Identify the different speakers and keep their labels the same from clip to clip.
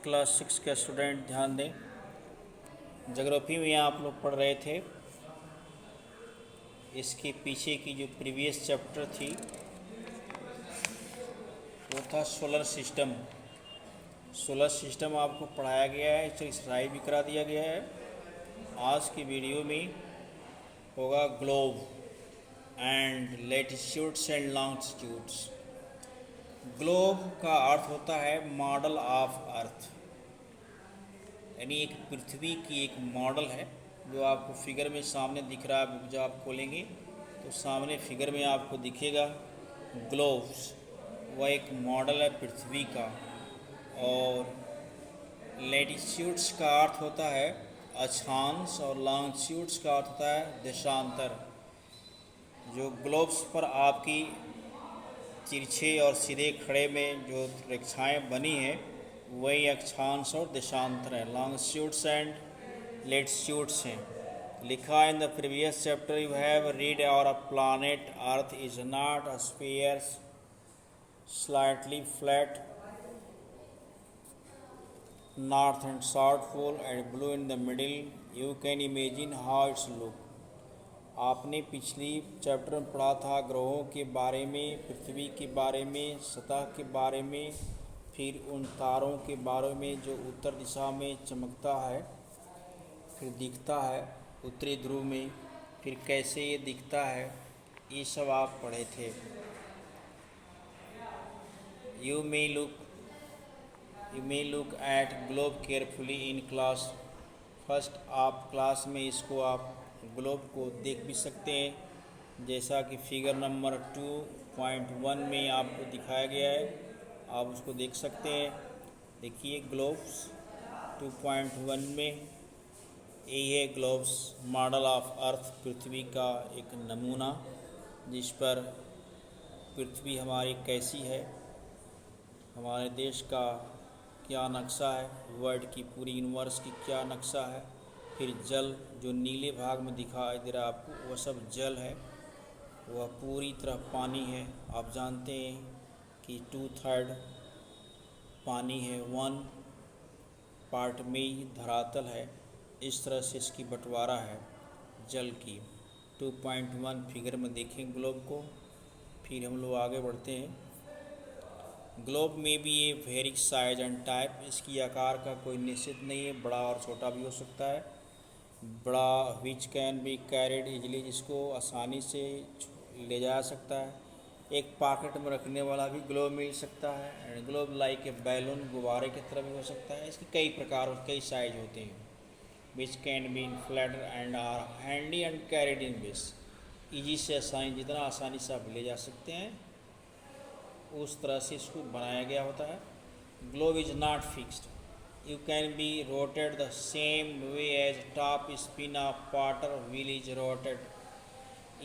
Speaker 1: Class 6 के student ध्यान दें। ज्योग्राफी में आप लोग पढ़ रहे थे, इसके पीछे की जो प्रीवियस चैप्टर थी वो था सोलर सिस्टम। सोलर सिस्टम आपको पढ़ाया गया है, इसे स्लाइड भी करा दिया गया है। आज की वीडियो में होगा globe and latitudes and longitudes. Globe का अर्थ होता है मॉडल ऑफ अर्थ, यानी एक पृथ्वी की एक मॉडल है जो आपको फिगर में सामने दिख रहा है। जब आप खोलेंगे तो सामने फिगर में आपको दिखेगा ग्लोब्स, वह एक मॉडल है पृथ्वी का। और लैटिट्यूड्स का अर्थ होता है अक्षांश और लॉन्गिट्यूड्स का अर्थ होता है देशांतर। जो ग्लोब्स पर आपकी तिरछे और सीधे खड़े में जो रेखाएं बनी हैं वही अक्षांश और देशांतर है, लॉन्गिट्यूड्स एंड लैटिट्यूड्स हैं। लिखा in the previous chapter you have read और a planet earth is not a sphere slightly flat north and south pole and blue in the middle. You can imagine how it's look. आपने पिछली chapter में पढ़ा था ग्रहों के बारे में, पृथ्वी के बारे में, सतह के बारे में, फिर उन तारों के बारे में जो उत्तर दिशा में चमकता है फिर दिखता है उत्तरी ध्रुव में, फिर कैसे ये दिखता है, ये सब आप पढ़े थे। You may look at globe carefully in class. First आप क्लास में इसको आप ग्लोब को देख भी सकते हैं, जैसा कि फिगर नंबर 2.1 में आपको दिखाया गया है, आप उसको देख सकते हैं। देखिए ग्लोब्स 2.1 में यही है ग्लोब्स मॉडल ऑफ अर्थ, पृथ्वी का एक नमूना जिस पर पृथ्वी हमारी कैसी है, हमारे देश का क्या नक्शा है, वर्ल्ड की पूरी यूनिवर्स की क्या नक्शा है। फिर जल जो नीले भाग में दिखाई दे रहा है आपको, वह सब जल है, वह पूरी तरह पानी है। आप जानते हैं कि 2/3 पानी है, 1 पार्ट में ही धरातल है। इस तरह से इसकी बंटवारा है जल की। 2.1 फिगर में देखें ग्लोब को। फिर हम लोग आगे बढ़ते हैं। ग्लोब में भी ये वेरी साइज एंड टाइप, इसकी आकार का कोई निश्चित नहीं है, बड़ा और छोटा भी हो सकता है। बड़ा विच कैन बी कैरिड इजली, जिसको आसानी से ले जा सकता है। एक पॉकेट में रखने वाला भी ग्लोब मिल सकता है। And globe like a balloon, गुब्बारे की तरह भी हो सकता है। इसके कई प्रकार और कई साइज होते हैं। Which can be inflated and are handy and carried in which, easy से आसानी, जितना आसानी से आप ले जा सकते हैं उस तरह से इसको बनाया गया होता है। Globe is not fixed, you can be rotated the same way as top spin of water wheel is rotated.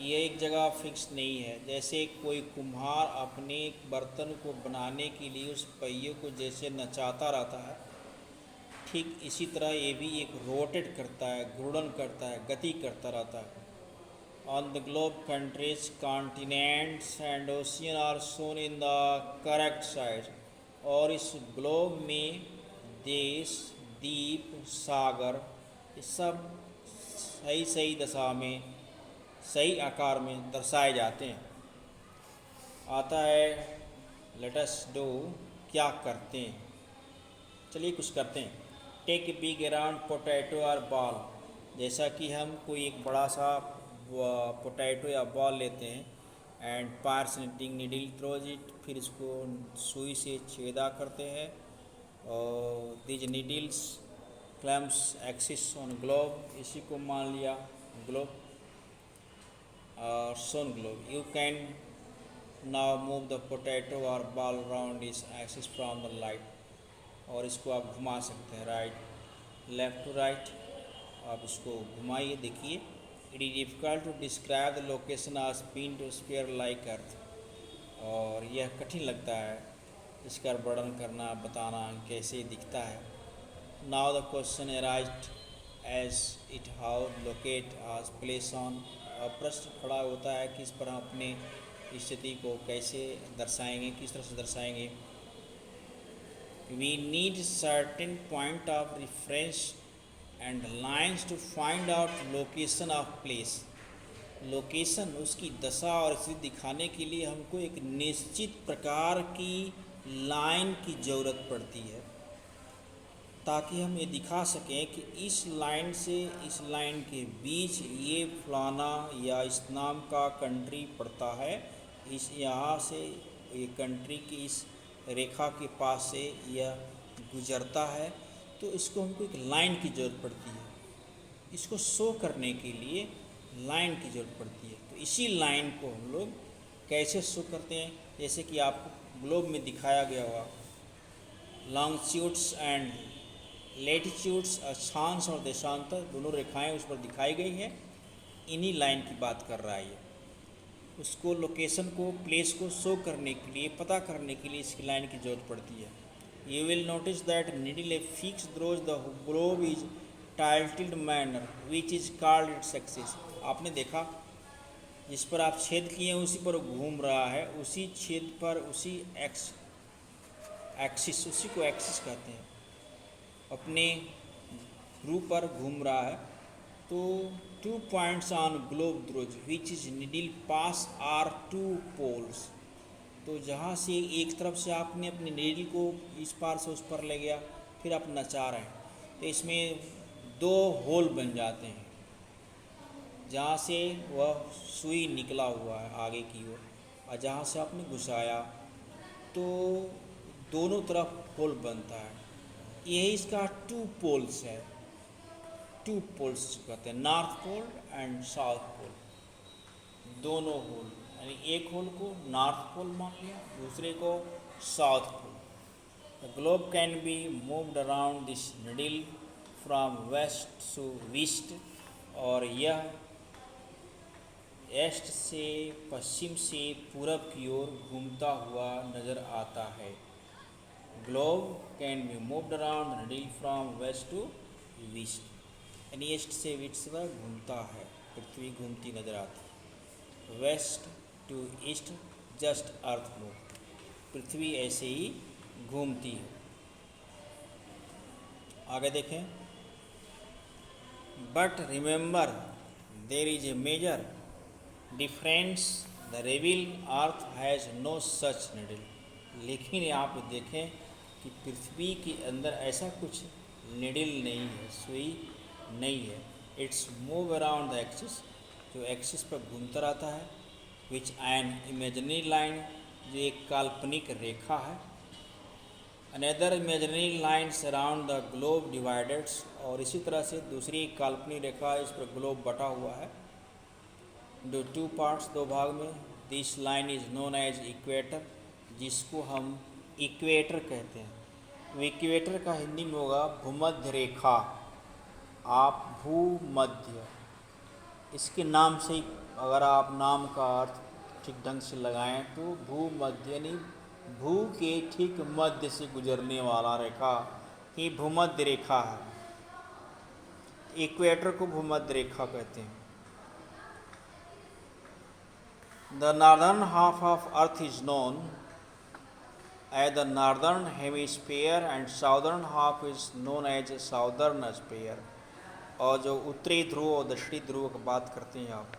Speaker 1: ये एक जगह फिक्स नहीं है। जैसे कोई कुम्हार अपने बर्तन को बनाने के लिए उस पहिए को जैसे नचाता रहता है, ठीक इसी तरह ये भी एक रोटेट करता है, घूर्णन करता है, गति करता रहता है। On the globe, countries, continents and ocean are shown in the correct side. और इस ग्लोब में देश, द्वीप, सागर, ये सब सही सही दशा में, सही आकार में दर्शाए जाते हैं। आता है लेट अस डू, क्या करते हैं, चलिए कुछ करते हैं। Take a big round potato और बॉल, जैसा कि हम कोई एक बड़ा सा पोटैटो या बॉल लेते हैं and pass needle throws it, फिर इसको सुई से छेदा करते हैं और these needles clamps axis on globe, इसी को मान लिया ग्लोब और सोन globe. You can now move the potato और बॉल राउंड इस एक्सिस फ्रॉम द लाइट, और इसको आप घुमा सकते हैं राइट लेफ्ट टू राइट, आप इसको घुमाइए। देखिए it is difficult to describe the location of spin to sphere like earth, और यह कठिन लगता है इसका वर्णन करना, बताना कैसे दिखता है। Now the question arise as it how locate a place on, प्रश्न खड़ा होता है कि इस पर हम अपने स्थिति को कैसे दर्शाएंगे, किस तरह से दर्शाएंगे। we need certain point of reference and lines to find out location of place. Location उसकी दशा और स्थिति दिखाने के लिए हमको एक निश्चित प्रकार की लाइन की ज़रूरत पड़ती है, ताकि हम ये दिखा सकें कि इस लाइन से इस लाइन के बीच ये फलाना या इस नाम का कंट्री पड़ता है, इस यहाँ से ये कंट्री की इस रेखा के पास से यह गुजरता है। तो इसको हमको एक लाइन की ज़रूरत पड़ती है, इसको शो करने के लिए लाइन की ज़रूरत पड़ती है। तो इसी लाइन को हम लोग कैसे शो करते हैं, जैसे कि आपको ग्लोब में दिखाया गया हुआ लॉन्गिट्यूड्स एंड लैटिट्यूड्स, अक्षांश और देशांतर दोनों रेखाएं उस पर दिखाई गई हैं। इन्हीं लाइन की बात कर रहा है ये। उसको लोकेशन को, प्लेस को शो करने के लिए, पता करने के लिए इसकी लाइन की ज़रूरत पड़ती है। You will notice that needle a fix throws the globe is tilted manner which is called its axis. आपने देखा जिस पर आप छेद किए हैं उसी पर घूम रहा है, उसी छेद पर उसी एक्सिस, उसी को एक्सिस कहते हैं, अपने ध्रुव पर घूम रहा है। तो 2 पॉइंट्स ऑन ग्लोब ध्रुज which is needle pass are 2 poles. तो जहाँ से एक तरफ से आपने अपने नीडल को इस पार से उस पर ले गया, फिर आप नचा रहे हैं, तो इसमें 2 होल बन जाते हैं, जहाँ से वह सुई निकला हुआ है आगे की ओर, और जहाँ से आपने घुसाया तो दोनों तरफ होल बनता है। यही इसका 2 पोल्स है, 2 पोल्स कहते हैं, north pole and south pole, दोनों होल। यानी एक होल को नॉर्थ पोल मान लिया, दूसरे को south pole. The globe can be moved around this needle from west to east, और यह ईस्ट से पश्चिम से पूरब की ओर घूमता हुआ नज़र आता है। Globe can be moved around the needle from west to east, यानी ईस्ट से वेस्ट पर घूमता है, पृथ्वी घूमती नज़र आती है। West to east just earth move, पृथ्वी ऐसे ही घूमती है। आगे देखें, but remember there is a major difference, the real earth has no such needle. लेकिन यहाँ पे देखें कि पृथ्वी के अंदर ऐसा कुछ नीडल नहीं है, सुई नहीं है। It's move around the axis, जो एक्सिस पर घूमता रहता है, विच एन इमेजनरी लाइन, जो एक काल्पनिक रेखा है। Another imaginary lines around the globe divides, और इसी तरह से दूसरी काल्पनिक रेखा इस पर ग्लोब बटा हुआ है, दो 2 पार्ट्स, 2 भाग में। This line is known as equator, जिसको हम इक्वेटर कहते हैं। इक्वेटर का हिंदी में होगा भूमध्य रेखा, आप भूमध्य, इसके नाम से अगर आप नाम का अर्थ ठीक ढंग से लगाएं तो भूमध्य यानी भू के ठीक मध्य से गुजरने वाला रेखा ही भूमध्य रेखा है। इक्वेटर को भूमध्य रेखा कहते हैं। The northern half of Earth is known as the northern hemisphere and southern half is known as southern hemisphere। और जो उत्तरी ध्रुव और दक्षिणी ध्रुव की बात करते हैं आप,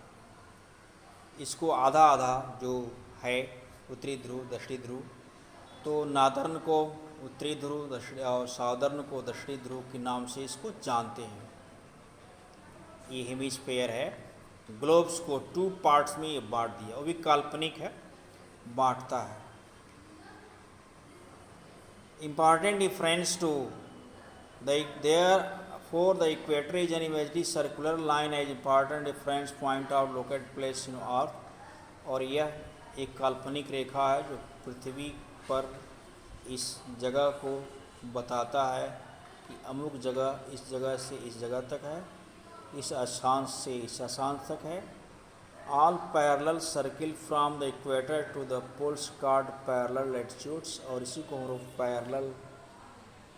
Speaker 1: इसको आधा आधा जो है उत्तरी ध्रुव दक्षिणी ध्रुव, तो नादर्न को उत्तरी ध्रुव दक्षिणी और साउदर्न को दक्षिणी ध्रुव के नाम से इसको जानते हैं। ये हेमिस्फेयर है। ग्लोब्स को 2 पार्ट्स में ये बांट दिया, वो भी काल्पनिक है, बांटता है। Important difference to their for the equator is an imagery circular line as important difference point out locate place in earth. और यह एक काल्पनिक रेखा है जो पृथ्वी पर इस जगह को बताता है कि अमुक जगह इस जगह से इस जगह तक है, इस अक्षांश से इस अक्षांश तक है। All parallel circle from the equator to the poles called parallel latitudes, और इसी को हम लोग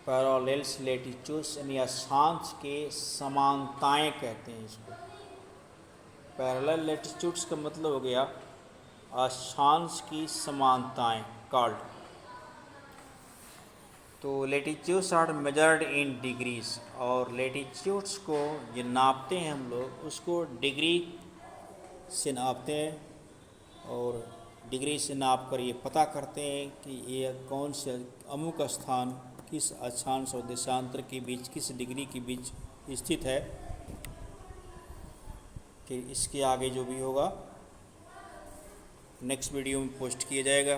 Speaker 1: पैरेलल्स लैटिट्यूड्स यानी अक्षांश के समानताएं कहते हैं। इसको पैरेलल लैटिट्यूड्स का मतलब हो गया अक्षांश की समानताएं, कॉल्ड। तो latitudes are measured in degrees, और लेटीट्यूड्स को जो नापते हैं हम लोग उसको डिग्री से नापते हैं, और डिग्री से नाप कर ये पता करते हैं कि ये कौन से अमुक स्थान किस अक्षांश और देशांतर के बीच किस डिग्री के बीच स्थित है। कि इसके आगे जो भी होगा नेक्स्ट वीडियो में पोस्ट किया जाएगा।